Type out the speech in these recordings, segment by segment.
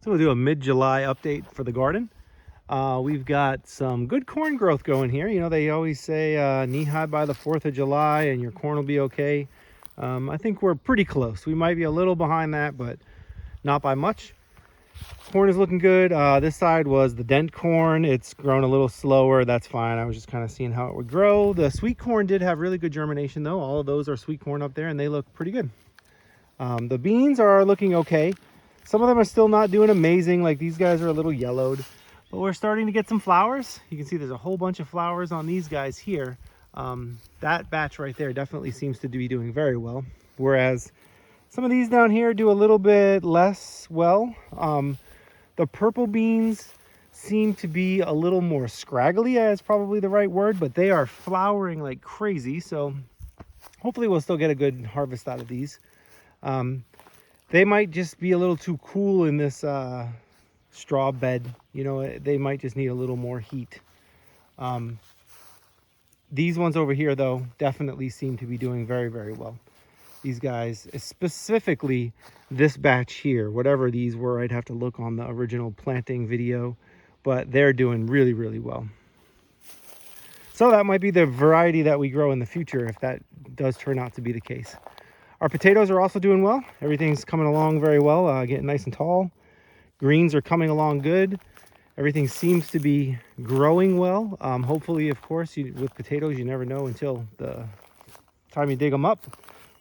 So we'll do a mid-July update for the garden. We've got some good corn growth going here. You know, they always say knee-high by the 4th of July and your corn will be okay. I think we're pretty close. We might be a little behind that, but not by much. Corn is looking good. This side was the dent corn. It's grown a little slower. That's fine. I was just kind of seeing how it would grow. The sweet corn did have really good germination though. All of those are sweet corn up there and they look pretty good. The beans are looking okay. Some of them are still not doing amazing. Like these guys are a little yellowed, but we're starting to get some flowers. You can see there's a whole bunch of flowers on these guys here. That batch right there definitely seems to be doing very well. Whereas some of these down here do a little bit less well. The purple beans seem to be a little more scraggly, is probably the right word, but they are flowering like crazy. So hopefully we'll still get a good harvest out of these. They might just be a little too cool in this straw bed. You know, they might just need a little more heat. These ones over here, though, definitely seem to be doing very, very well. These guys, specifically this batch here, whatever these were, I'd have to look on the original planting video, but they're doing really, really well. So that might be the variety that we grow in the future if that does turn out to be the case. Our potatoes are also doing well. Everything's coming along very well, getting nice and tall. Greens are coming along good. Everything seems to be growing well. Hopefully, of course, with potatoes, you never know until the time you dig them up.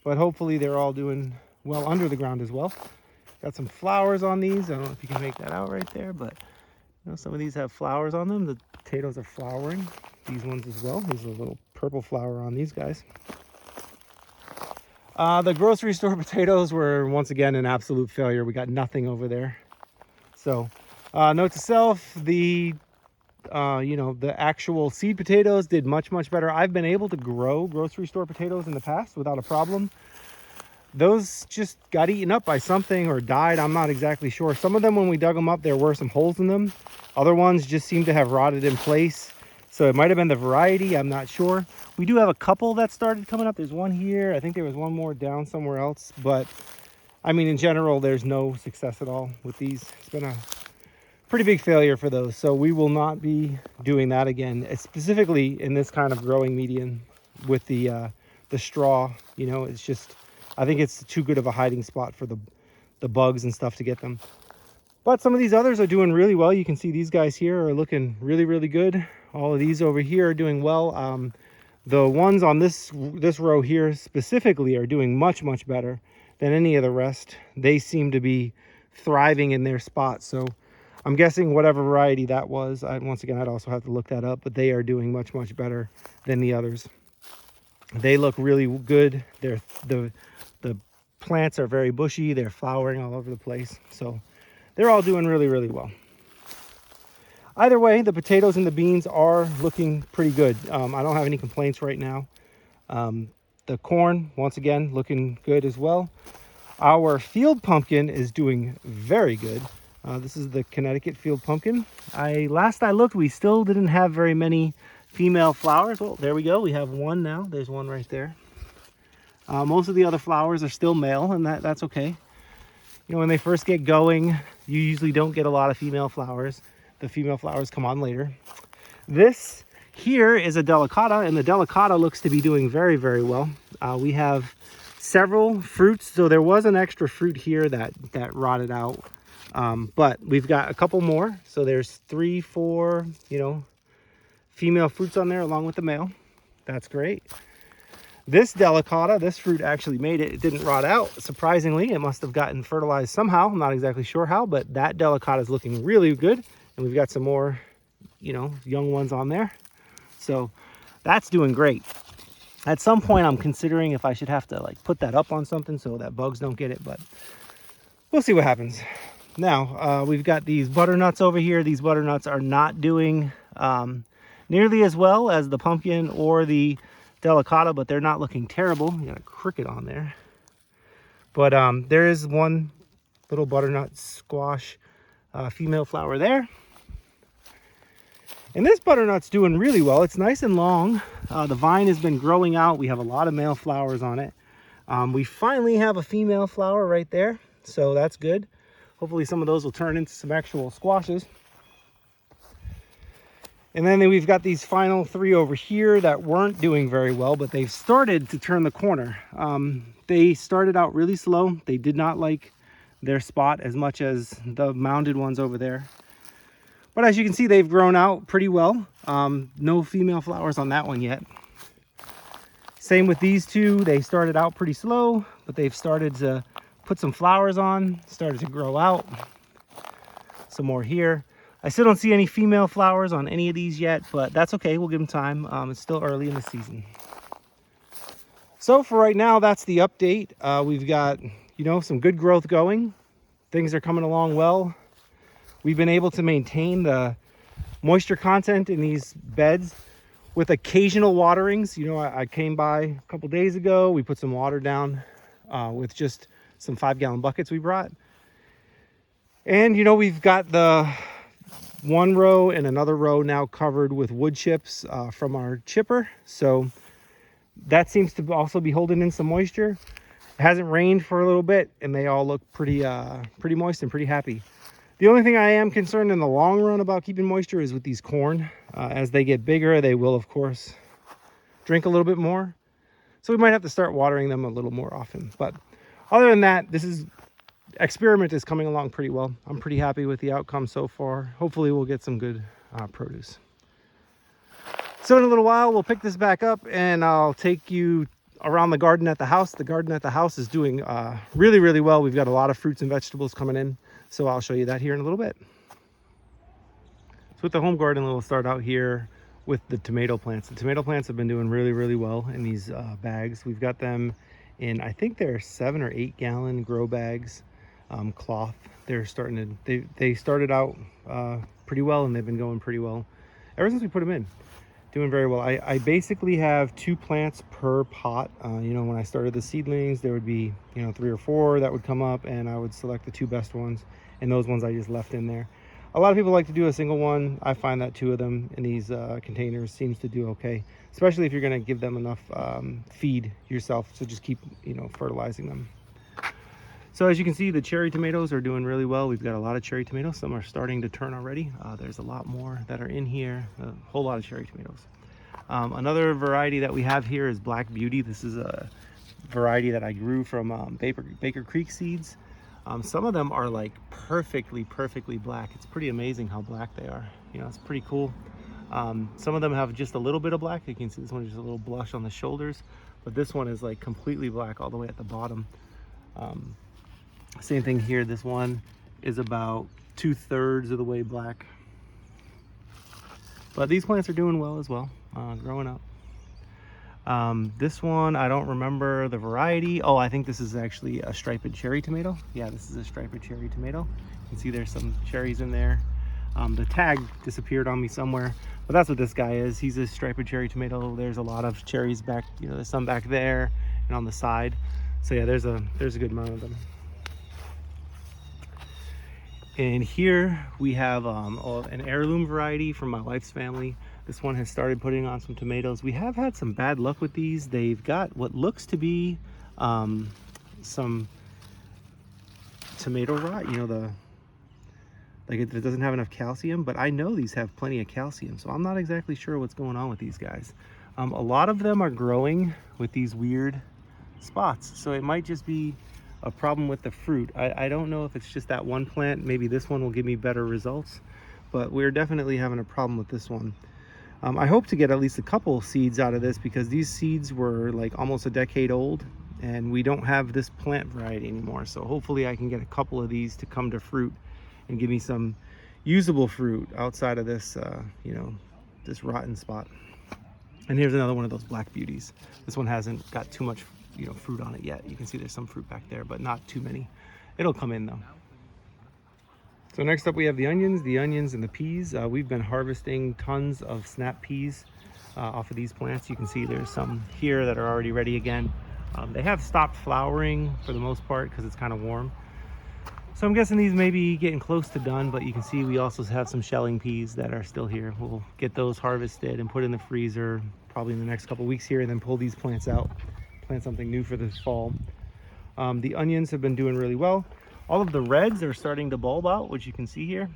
But hopefully they're all doing well under the ground as well. Got some flowers on these. I don't know if you can make that out right there, but you know, some of these have flowers on them. The potatoes are flowering. These ones as well. There's a little purple flower on these guys. The grocery store potatoes were once again an absolute failure. We got nothing over there. So, note to self, the actual seed potatoes did much, much better. I've been able to grow grocery store potatoes in the past without a problem. Those just got eaten up by something or died. I'm not exactly sure. Some of them, when we dug them up, there were some holes in them. Other ones just seem to have rotted in place. So it might have been the variety. I'm not sure. We do have a couple that started coming up. There's one here. I think there was one more down somewhere else. But, I mean, in general, there's no success at all with these. It's been a pretty big failure for those. So we will not be doing that again, specifically in this kind of growing medium with the straw. You know, it's just, I think it's too good of a hiding spot for the bugs and stuff to get them. But some of these others are doing really well. You can see these guys here are looking really, really good. All of these over here are doing well. The ones on this row here specifically are doing much, much better than any of the rest. They seem to be thriving in their spot. So I'm guessing whatever variety that was, once again, I'd also have to look that up, but they are doing much, much better than the others. They look really good. The plants are very bushy. They're flowering all over the place. So they're all doing really, really well. Either way, the potatoes and the beans are looking pretty good. I don't have any complaints right now. The corn, once again, looking good as well. Our field pumpkin is doing very good. This is the Connecticut field pumpkin. Last I looked, we still didn't have very many female flowers. Well, there we go. We have one now. There's one right there. Most of the other flowers are still male, and that's okay. You know, when they first get going, you usually don't get a lot of female flowers. The female flowers come on later. This here is a delicata, and the delicata looks to be doing very, very well. We have several fruits. So there was an extra fruit here that rotted out. But we've got a couple more. So there's 3, 4, female fruits on there along with the male. That's great. This delicata, this fruit actually made it. It didn't rot out. Surprisingly, it must have gotten fertilized somehow. I'm not exactly sure how, but that delicata is looking really good. And we've got some more, young ones on there. So that's doing great. At some point, I'm considering if I should have to put that up on something so that bugs don't get it, but we'll see what happens. Now, we've got these butternuts over here. These butternuts are not doing nearly as well as the pumpkin or the delicata, but they're not looking terrible. You got a cricket on there. But there is one little butternut squash female flower there. And this butternut's doing really well. It's nice and long. The vine has been growing out. We have a lot of male flowers on it. We finally have a female flower right there, so that's good. Hopefully some of those will turn into some actual squashes. And then we've got these final 3 over here that weren't doing very well, but they've started to turn the corner. They started out really slow. They did not like their spot as much as the mounded ones over there. But as you can see, they've grown out pretty well. No female flowers on that one yet. Same with these 2. They started out pretty slow, but they've started to put some flowers on, started to grow out. Some more here. I still don't see any female flowers on any of these yet, but that's okay. We'll give them time. It's still early in the season. So for right now, that's the update. We've got, you know, some good growth going. Things are coming along well. We've been able to maintain the moisture content in these beds with occasional waterings. You know, I came by a couple days ago. We put some water down with just some 5-gallon buckets we brought. And, you know, we've got the one row and another row now covered with wood chips from our chipper. So that seems to also be holding in some moisture. It hasn't rained for a little bit and they all look pretty moist and pretty happy. The only thing I am concerned in the long run about keeping moisture is with these corn. As they get bigger, they will of course drink a little bit more. So we might have to start watering them a little more often. But other than that, experiment is coming along pretty well. I'm pretty happy with the outcome so far. Hopefully we'll get some good produce. So in a little while, we'll pick this back up and I'll take you around the garden at the house. The garden at the house is doing really, really well. We've got a lot of fruits and vegetables coming in. So I'll show you that here in a little bit. So with the home garden, we'll start out here with the tomato plants. The tomato plants have been doing really, really well in these bags. We've got them in, I think they're 7 or 8 gallon grow bags. Cloth. They're starting to, they started out pretty well and they've been going pretty well ever since we put them in. Doing very well. I basically have 2 plants per pot. You know, when I started the seedlings, there would be, you know, 3 or 4 that would come up and I would select the 2 best ones, and those ones I just left in there. A lot of people like to do a single one. I find that 2 of them in these containers seems to do okay, especially if you're going to give them enough feed yourself. So just keep, you know, fertilizing them. So as you can see, the cherry tomatoes are doing really well. We've got a lot of cherry tomatoes. Some are starting to turn already. There's a lot more that are in here, a whole lot of cherry tomatoes. Another variety that we have here is Black Beauty. This is a variety that I grew from Baker Creek seeds. Some of them are like perfectly black. It's pretty amazing how black they are. You know, it's pretty cool. Some of them have just a little bit of black. You can see this one is just a little blush on the shoulders, but this one is like completely black all the way at the bottom. Same thing here. This one is about 2/3 of the way black. But these plants are doing well as well, growing up. This one, I don't remember the variety. Oh, I think this is actually a striped cherry tomato. Yeah, this is a striped cherry tomato. You can see there's some cherries in there. The tag disappeared on me somewhere, but that's what this guy is. He's a striped cherry tomato. There's a lot of cherries back, you know, there's some back there and on the side. So yeah, there's a good amount of them. And here we have an heirloom variety from my wife's family. This one has started putting on some tomatoes. We have had some bad luck with these. They've got what looks to be some tomato rot. You know, it doesn't have enough calcium, but I know these have plenty of calcium, so I'm not exactly sure what's going on with these guys. A lot of them are growing with these weird spots, so it might just be a problem with the fruit. I don't know if it's just that one plant. Maybe this one will give me better results, but we're definitely having a problem with this one. I hope to get at least a couple seeds out of this because these seeds were like almost a decade old and we don't have this plant variety anymore. So hopefully I can get a couple of these to come to fruit and give me some usable fruit outside of this, you know, this rotten spot. And here's another one of those Black Beauties. This one hasn't got too much, you know, fruit on it yet. You can see there's some fruit back there, but not too many. It'll come in though. So next up we have the onions and the peas. We've been harvesting tons of snap peas off of these plants. You can see there's some here that are already ready again. They have stopped flowering for the most part because it's kind of warm. So I'm guessing these may be getting close to done, but you can see we also have some shelling peas that are still here. We'll get those harvested and put in the freezer probably in the next couple weeks here and then pull these plants out, plant something new for this fall. The onions have been doing really well. All of the reds are starting to bulb out, which you can see here.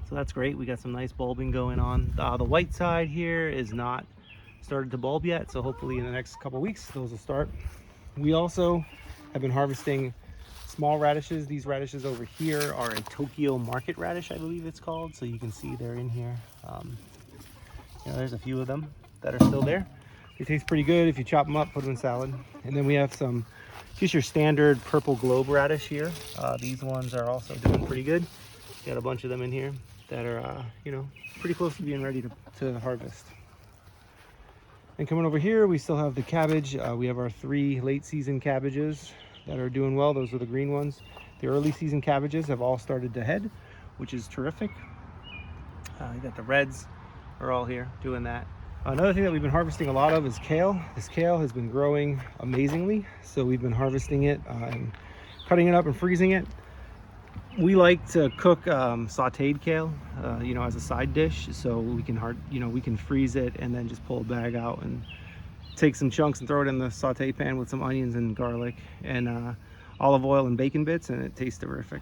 So that's great. We got some nice bulbing going on. The white side here is not started to bulb yet, so hopefully in the next couple weeks those will start. We also have been harvesting small radishes. These radishes over here are a Tokyo market radish, I believe it's called. So you can see they're in here. There's a few of them that are still there. They taste pretty good if you chop them up, put them in salad. And then we have some, just your standard purple globe radish here. These ones are also doing pretty good. Got a bunch of them in here that are, pretty close to being ready to harvest. And coming over here, we still have the cabbage. We have our 3 late season cabbages that are doing well. Those are the green ones. The early season cabbages have all started to head, which is terrific. You got the reds are all here doing that. Another thing that we've been harvesting a lot of is kale. This kale has been growing amazingly. So we've been harvesting it and cutting it up and freezing it. We like to cook sauteed kale, as a side dish. So we can freeze it and then just pull a bag out and take some chunks and throw it in the saute pan with some onions and garlic and olive oil and bacon bits, and it tastes terrific.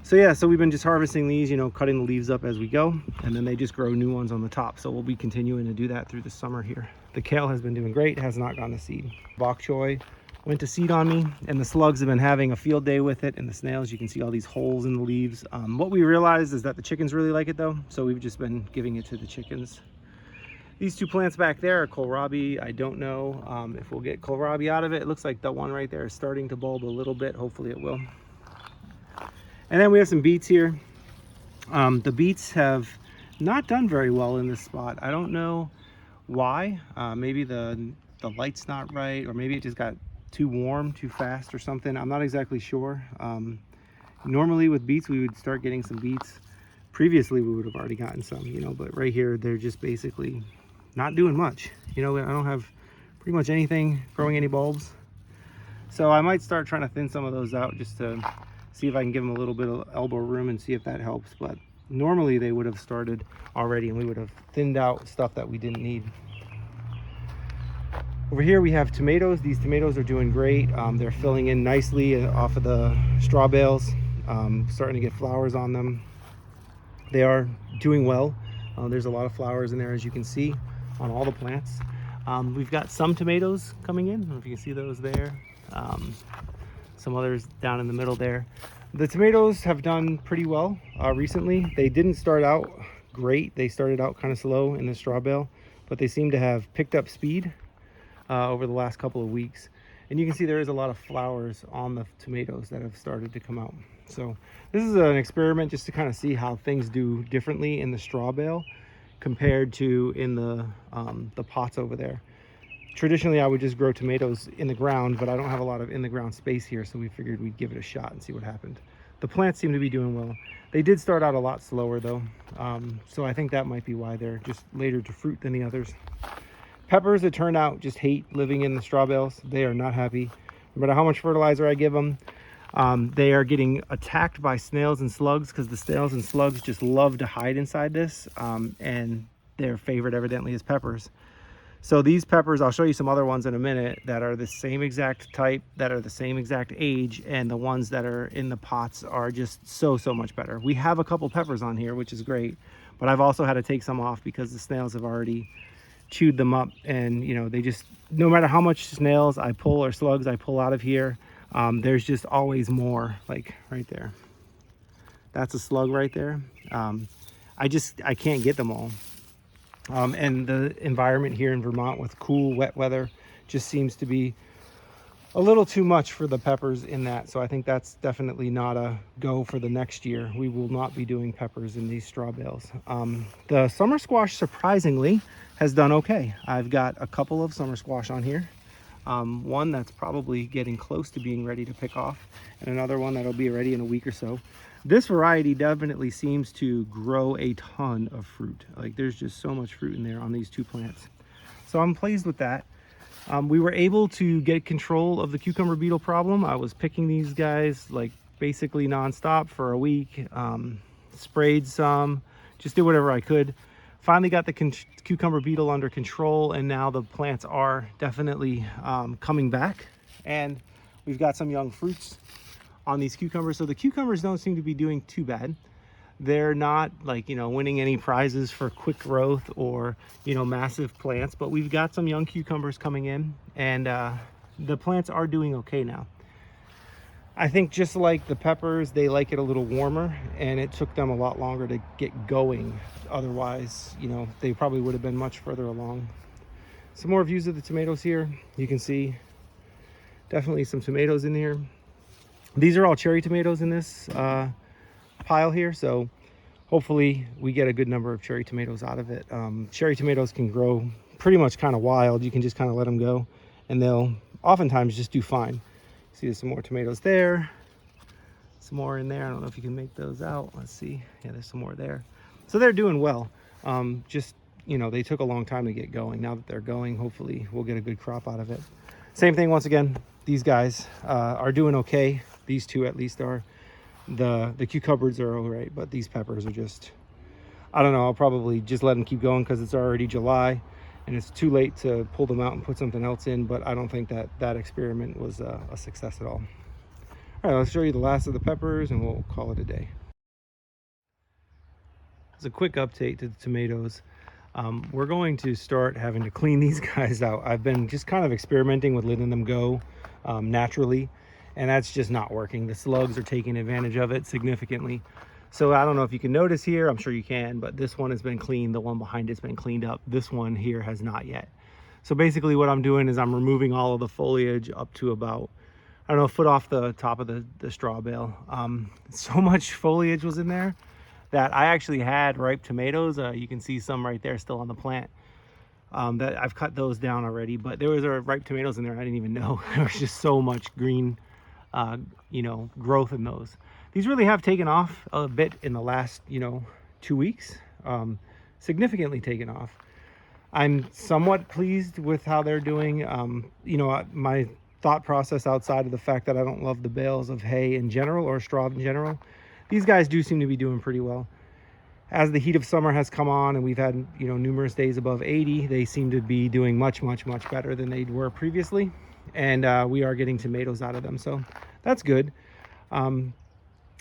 So we've been just harvesting these, cutting the leaves up as we go, and then they just grow new ones on the top. So we'll be continuing to do that through the summer here. The kale has been doing great, has not gone to seed. Bok choy went to seed on me, and the slugs have been having a field day with it, and the snails, you can see all these holes in the leaves. What we realized is that the chickens really like it though, so we've just been giving it to the chickens. These 2 plants back there are kohlrabi. I don't know if we'll get kohlrabi out of it. It looks like the one right there is starting to bulb a little bit. Hopefully it will. And then we have some beets here. The beets have not done very well in this spot. I don't know why. Maybe the light's not right, or maybe it just got too warm too fast or something. I'm not exactly sure. Normally with beets we would start getting some beets. Previously we would have already gotten some, but right here they're just basically not doing much. I don't have pretty much anything growing any bulbs. So I might start trying to thin some of those out just to see if I can give them a little bit of elbow room and see if that helps. But normally they would have started already and we would have thinned out stuff that we didn't need. Over here we have tomatoes. These tomatoes are doing great. They're filling in nicely off of the straw bales, starting to get flowers on them. They are doing well. There's a lot of flowers in there, as you can see, on all the plants. We've got some tomatoes coming in. I don't know if you can see those there. Some others down in the middle there. The tomatoes have done pretty well recently. They didn't start out great. They started out kind of slow in the straw bale, but they seem to have picked up speed over the last couple of weeks. And you can see there is a lot of flowers on the tomatoes that have started to come out. So this is an experiment just to kind of see how things do differently in the straw bale compared to in the pots over there. Traditionally, I would just grow tomatoes in the ground, but I don't have a lot of in the ground space here, so we figured we'd give it a shot and see what happened. The plants seem to be doing well. They did start out a lot slower though, so I think that might be why they're just later to fruit than the others. Peppers, it turned out, just hate living in the straw bales. They are not happy. No matter how much fertilizer I give them, they are getting attacked by snails and slugs because the snails and slugs just love to hide inside this, and their favorite evidently is peppers. So these peppers, I'll show you some other ones in a minute that are the same exact type, that are the same exact age, and the ones that are in the pots are just so much better. We have a couple peppers on here, which is great, but I've also had to take some off because the snails have already chewed them up, and they just, no matter how much snails I pull or slugs I pull out of here, there's just always more. Like right there, that's a slug right there. I can't get them all. And the environment here in Vermont with cool wet weather just seems to be a little too much for the peppers in that. So I think that's definitely not a go for the next year. We will not be doing peppers in these straw bales. The summer squash surprisingly has done okay. I've got a couple of summer squash on here. One that's probably getting close to being ready to pick off, and another one that'll be ready in a week or so. This variety definitely seems to grow a ton of fruit. Like there's just so much fruit in there on these 2 plants. So I'm pleased with that. We were able to get control of the cucumber beetle problem. I was picking these guys like basically nonstop for a week. Sprayed some, just did whatever I could. Finally got the cucumber beetle under control, and now the plants are definitely coming back, and we've got some young fruits on these cucumbers. So the cucumbers don't seem to be doing too bad. They're not like, you know, winning any prizes for quick growth or, you know, massive plants, but we've got some young cucumbers coming in, and the plants are doing okay now. I think just like the peppers, they like it a little warmer, and it took them a lot longer to get going. Otherwise, you know, they probably would have been much further along. Some more views of the tomatoes here. You can see definitely some tomatoes in here. These are all cherry tomatoes in this pile here, so hopefully we get a good number of cherry tomatoes out of it. Cherry tomatoes can grow pretty much kind of wild. You can just kind of let them go, and they'll oftentimes just do fine. See, there's some more tomatoes there, some more in there. I don't know if you can make those out. Let's see. Yeah, there's some more there. So they're doing well. Just, you know, they took a long time to get going. Now that they're going, hopefully we'll get a good crop out of it. Same thing once again. These guys are doing okay. These two at least are. The cucumbers are all right, but these peppers are just, I don't know. I'll probably just let them keep going because it's already July. And it's too late to pull them out and put something else in, but I don't think that that experiment was a success at all. All right, let's show you the last of the peppers and we'll call it a day. As a quick update to the tomatoes, we're going to start having to clean these guys out. I've been just kind of experimenting with letting them go naturally, and that's just not working. The slugs are taking advantage of it significantly. So I don't know if you can notice here, I'm sure you can, but this one has been cleaned. The one behind it's been cleaned up. This one here has not yet. So basically what I'm doing is I'm removing all of the foliage up to about, I don't know, a foot off the top of the straw bale. So much foliage was in there that I actually had ripe tomatoes. You can see some right there still on the plant. That I've cut those down already, but there was ripe tomatoes in there. I didn't even know. There was just so much green, you know, growth in those. These really have taken off a bit in the last, you know, 2 weeks, significantly taken off. I'm somewhat pleased with how they're doing. You know, my thought process outside of the fact that I don't love the bales of hay in general or straw in general, these guys do seem to be doing pretty well. As the heat of summer has come on and we've had, you know, numerous days above 80, they seem to be doing much better than they were previously. And we are getting tomatoes out of them, so that's good.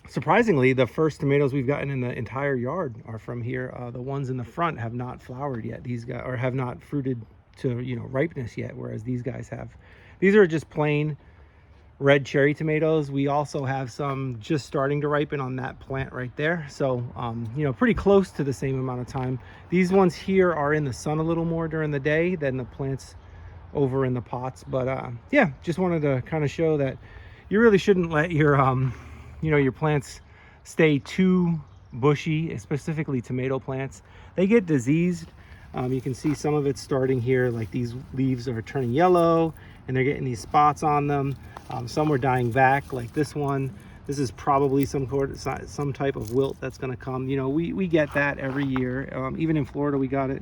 Surprisingly, the first tomatoes we've gotten in the entire yard are from here. The ones in the front have not flowered yet. These guys, or have not fruited to, you know, ripeness yet, whereas these guys have. These are just plain red cherry tomatoes. We also have some just starting to ripen on that plant right there. So, you know, pretty close to the same amount of time. These ones here are in the sun a little more during the day than the plants over in the pots. But yeah, just wanted to kind of show that you really shouldn't let your you know, your plants stay too bushy, specifically tomato plants. They get diseased. You can see some of it starting here, like these leaves are turning yellow and they're getting these spots on them. Some are dying back, like this one. This is probably some type of wilt that's going to come. You know, we get that every year. Even in Florida, we got it.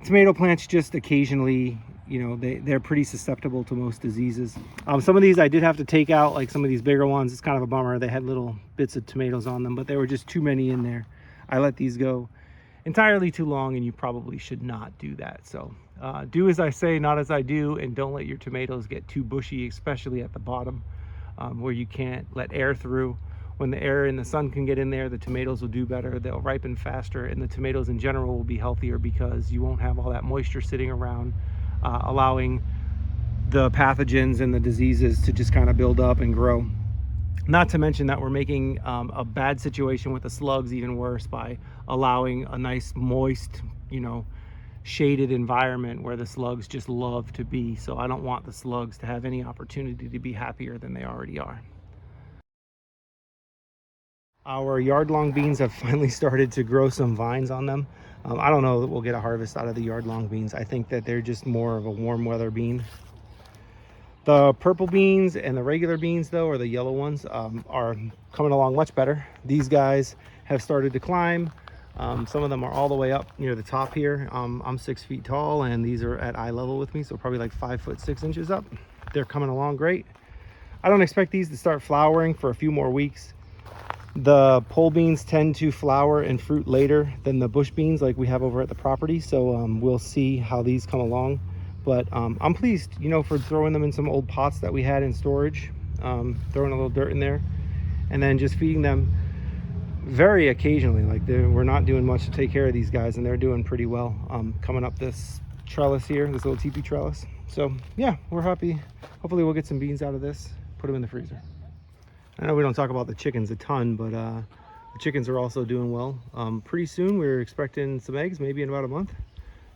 Tomato plants just occasionally, you know, they're pretty susceptible to most diseases. Some of these I did have to take out, like some of these bigger ones. It's kind of a bummer. They had little bits of tomatoes on them, but there were just too many in there. I let these go entirely too long, and you probably should not do that. So do as I say, not as I do, and don't let your tomatoes get too bushy, especially at the bottom where you can't let air through. When the air and the sun can get in there, the tomatoes will do better. They'll ripen faster, and the tomatoes in general will be healthier because you won't have all that moisture sitting around, allowing the pathogens and the diseases to just kind of build up and grow. Not to mention that we're making a bad situation with the slugs even worse by allowing a nice moist, you know, shaded environment where the slugs just love to be. So I don't want the slugs to have any opportunity to be happier than they already are. Our yard-long beans have finally started to grow some vines on them. I don't know that we'll get a harvest out of the yard-long beans. I think that they're just more of a warm weather bean. The purple beans and the regular beans, though, or the yellow ones, are coming along much better. These guys have started to climb. Some of them are all the way up near the top here. I'm 6 feet tall, and these are at eye level with me, so probably like 5'6" up. They're coming along great. I don't expect these to start flowering for a few more weeks. The pole beans tend to flower and fruit later than the bush beans like we have over at the property, so we'll see how these come along. But I'm pleased, you know, for throwing them in some old pots that we had in storage. throwing a little dirt in there, and then just feeding them very occasionally. Like we're not doing much to take care of these guys, and they're doing pretty well. Coming up this trellis here, this little teepee trellis. So yeah, we're happy. Hopefully we'll get some beans out of this, put them in the freezer. I know we don't talk about the chickens a ton, but the chickens are also doing well. Pretty soon we're expecting some eggs, maybe in about a month.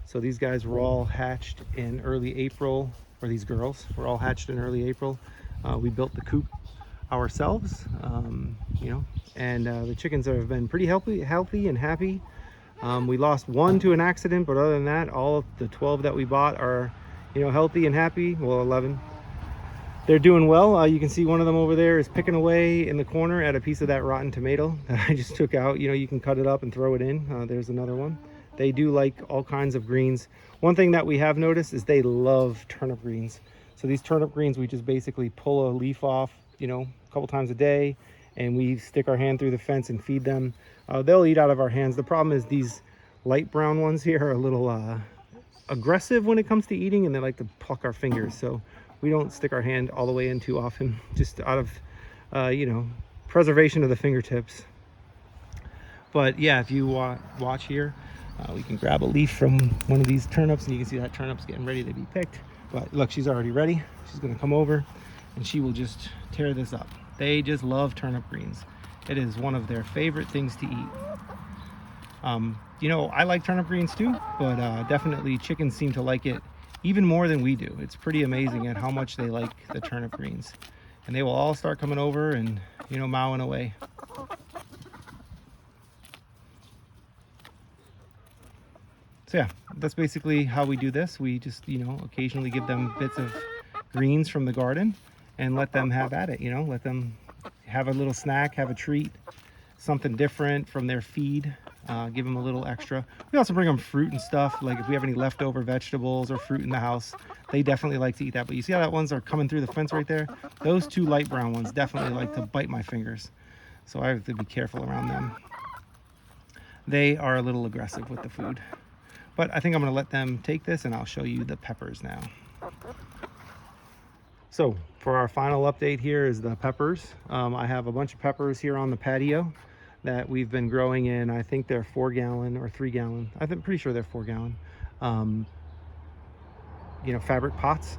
So these guys were all hatched in early April, or these girls were all hatched in early April. We built the coop ourselves, you know, and the chickens have been pretty healthy and happy. We lost one to an accident, but other than that, all of the 12 that we bought are, you know, healthy and happy. Well, 11. They're doing well. You can see one of them over there is picking away in the corner at a piece of that rotten tomato that I just took out. You know, you can cut it up and throw it in. There's another one. They do like all kinds of greens. One thing that we have noticed is they love turnip greens. So these turnip greens, we just basically pull a leaf off, you know, a couple times a day, and we stick our hand through the fence and feed them. They'll eat out of our hands. The problem is these light brown ones here are a little aggressive when it comes to eating, and they like to pluck our fingers. So we don't stick our hand all the way in too often, just out of, you know, preservation of the fingertips. But yeah, if you watch here, we can grab a leaf from one of these turnips, and you can see that turnip's getting ready to be picked. But look, she's already ready. She's gonna come over and she will just tear this up. They just love turnip greens. It is one of their favorite things to eat. You know, I like turnip greens too, but definitely chickens seem to like it even more than we do. It's pretty amazing at how much they like the turnip greens. And they will all start coming over and, you know, mowing away. So yeah, that's basically how we do this. We just, you know, occasionally give them bits of greens from the garden and let them have at it, you know, let them have a little snack, have a treat, something different from their feed. Give them a little extra. We also bring them fruit and stuff. Like if we have any leftover vegetables or fruit in the house, they definitely like to eat that. But you see how that ones are coming through the fence right there? Those two light brown ones definitely like to bite my fingers. So I have to be careful around them. They are a little aggressive with the food. But I think I'm gonna let them take this, and I'll show you the peppers now. So for our final update here is the peppers. I have a bunch of peppers here on the patio that we've been growing in. I think they're 4-gallon or 3-gallon. I'm pretty sure they're 4-gallon. You know, fabric pots.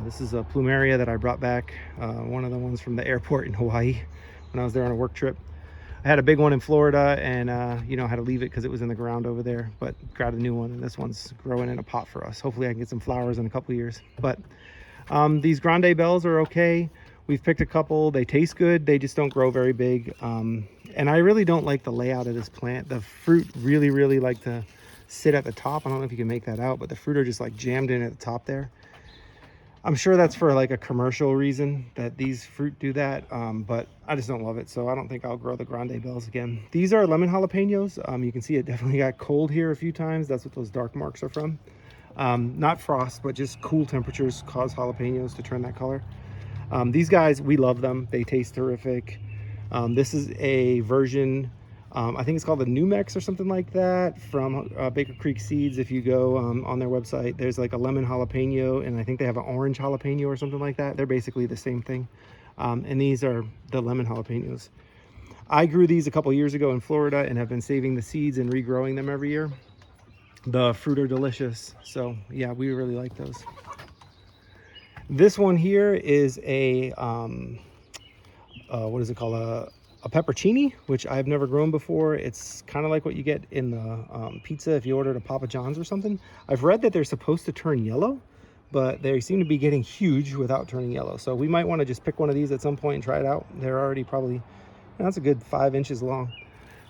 This is a Plumeria that I brought back, one of the ones from the airport in Hawaii when I was there on a work trip. I had a big one in Florida, and you know, had to leave it because it was in the ground over there, but got a new one, and this one's growing in a pot for us. Hopefully I can get some flowers in a couple of years. But these grande bells are okay. We've picked a couple. They taste good. They just don't grow very big. And I really don't like the layout of this plant. The fruit really like to sit at the top. I don't know if you can make that out, but the fruit are just like jammed in at the top there. I'm sure that's for like a commercial reason that these fruit do that, but I just don't love it, so I don't think I'll grow the grande bells again. These are lemon jalapenos. You can see it definitely got cold here a few times. That's what those dark marks are from. Not frost, but just cool temperatures cause jalapenos to turn that color. These guys, we love them. They taste terrific. This is a version, I think it's called the New Mex or something like that, from Baker Creek Seeds. If you go on their website, there's like a lemon jalapeno, and I think they have an orange jalapeno or something like that. They're basically the same thing. And these are the lemon jalapenos. I grew these a couple years ago in Florida and have been saving the seeds and regrowing them every year. The fruit are delicious. So yeah, we really like those. This one here is a, what is it called? A peppercini, which I've never grown before. It's kind of like what you get in the pizza if you ordered a Papa John's or something. I've read that they're supposed to turn yellow, but they seem to be getting huge without turning yellow. So we might want to just pick one of these at some point and try it out. They're already probably, that's a good 5 inches long.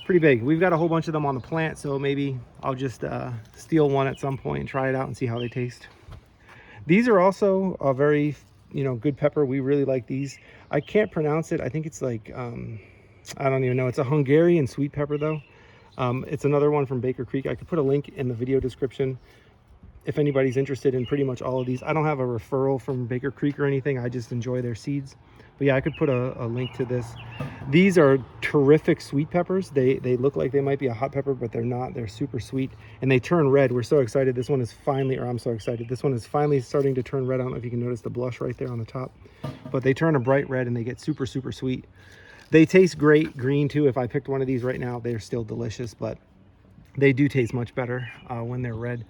Pretty big. We've got a whole bunch of them on the plant, so maybe I'll just steal one at some point and try it out and see how they taste. These are also a very, you know, good pepper. We really like these. I can't pronounce it. I think it's like, I don't even know. It's a Hungarian sweet pepper though. It's another one from Baker Creek. I could put a link in the video description if anybody's interested in pretty much all of these. I don't have a referral from Baker Creek or anything. I just enjoy their seeds. But yeah, I could put a link to this. These are terrific sweet peppers. They look like they might be a hot pepper, but they're not. They're super sweet and they turn red. We're so excited. This one is finally, or I'm so excited. This one is finally starting to turn red. I don't know if you can notice the blush right there on the top, but they turn a bright red and they get super, super sweet. They taste great green too. If I picked one of these right now, they're still delicious, but they do taste much better when they're red.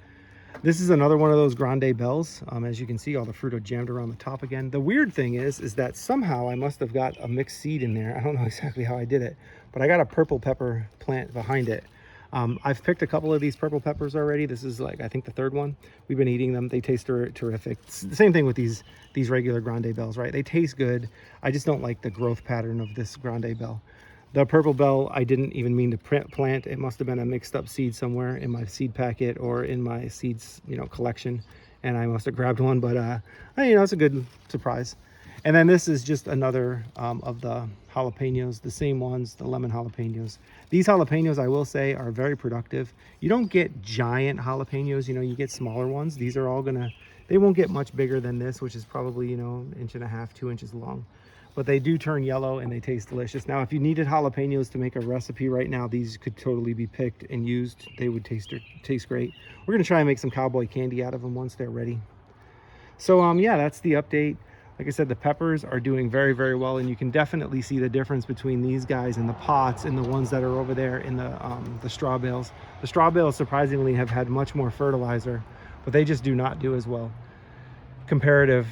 This is another one of those grande bells. As you can see, all the fruit are jammed around the top again. The weird thing is that somehow I must have got a mixed seed in there. I don't know exactly how I did it, but I got a purple pepper plant behind it. I've picked a couple of these purple peppers already. This is like, I think the third one. We've been eating them. They taste terrific. It's the same thing with these regular grande bells, right? They taste good. I just don't like the growth pattern of this grande bell. The purple bell, I didn't even mean to plant. It must have been a mixed up seed somewhere in my seed packet or in my seeds, collection. And I must have grabbed one, but it's a good surprise. And then this is just another of the jalapenos, the same ones, the lemon jalapenos. These jalapenos, I will say, are very productive. You don't get giant jalapenos, you get smaller ones. These are all they won't get much bigger than this, which is probably, 1.5 inches, 2 inches long. But they do turn yellow and they taste delicious. Now, if you needed jalapenos to make a recipe right now, these could totally be picked and used. They would taste great. We're gonna try and make some cowboy candy out of them once they're ready. So yeah, that's the update. Like I said, the peppers are doing very, very well, and you can definitely see the difference between these guys in the pots and the ones that are over there in the straw bales. The straw bales surprisingly have had much more fertilizer, but they just do not do as well comparative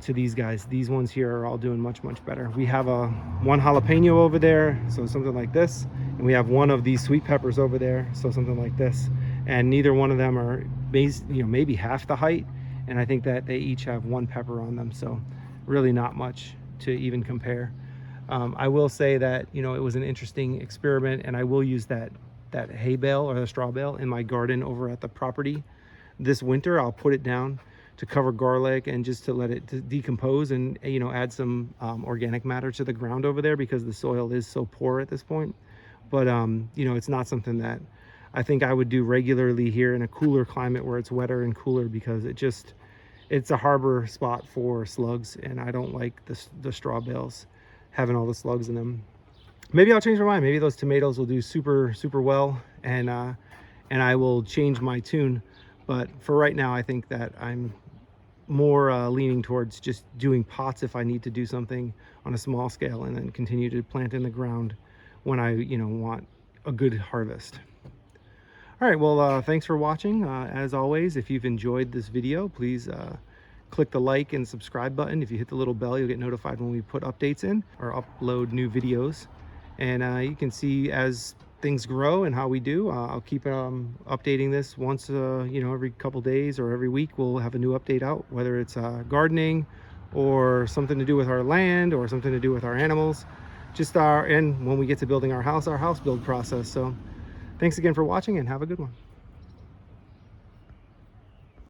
to these guys. These ones here are all doing much, much better. We have one jalapeno over there, so something like this, and we have one of these sweet peppers over there, so something like this, and neither one of them are maybe half the height, and I think that they each have one pepper on them, so really not much to even compare. I will say that it was an interesting experiment, and I will use that hay bale or the straw bale in my garden over at the property this winter. I'll put it down to cover garlic and just to let it decompose and add some organic matter to the ground over there, because the soil is so poor at this point. But it's not something that I think I would do regularly here in a cooler climate where it's wetter and cooler, because it's a harbor spot for slugs, and I don't like the straw bales having all the slugs in them. Maybe I'll change my mind. Maybe those tomatoes will do super, super well, and I will change my tune. But for right now, I think that I'm more leaning towards just doing pots if I need to do something on a small scale, and then continue to plant in the ground when I want a good harvest. All right, well, thanks for watching. As always, if you've enjoyed this video, please click the like and subscribe button. If you hit the little bell, you'll get notified when we put updates in or upload new videos. And you can see as things grow and how we do. I'll keep updating this once every couple days or every week. We'll have a new update out, whether it's gardening or something to do with our land or something to do with our animals, and when we get to building our house build process. So thanks again for watching, and have a good one.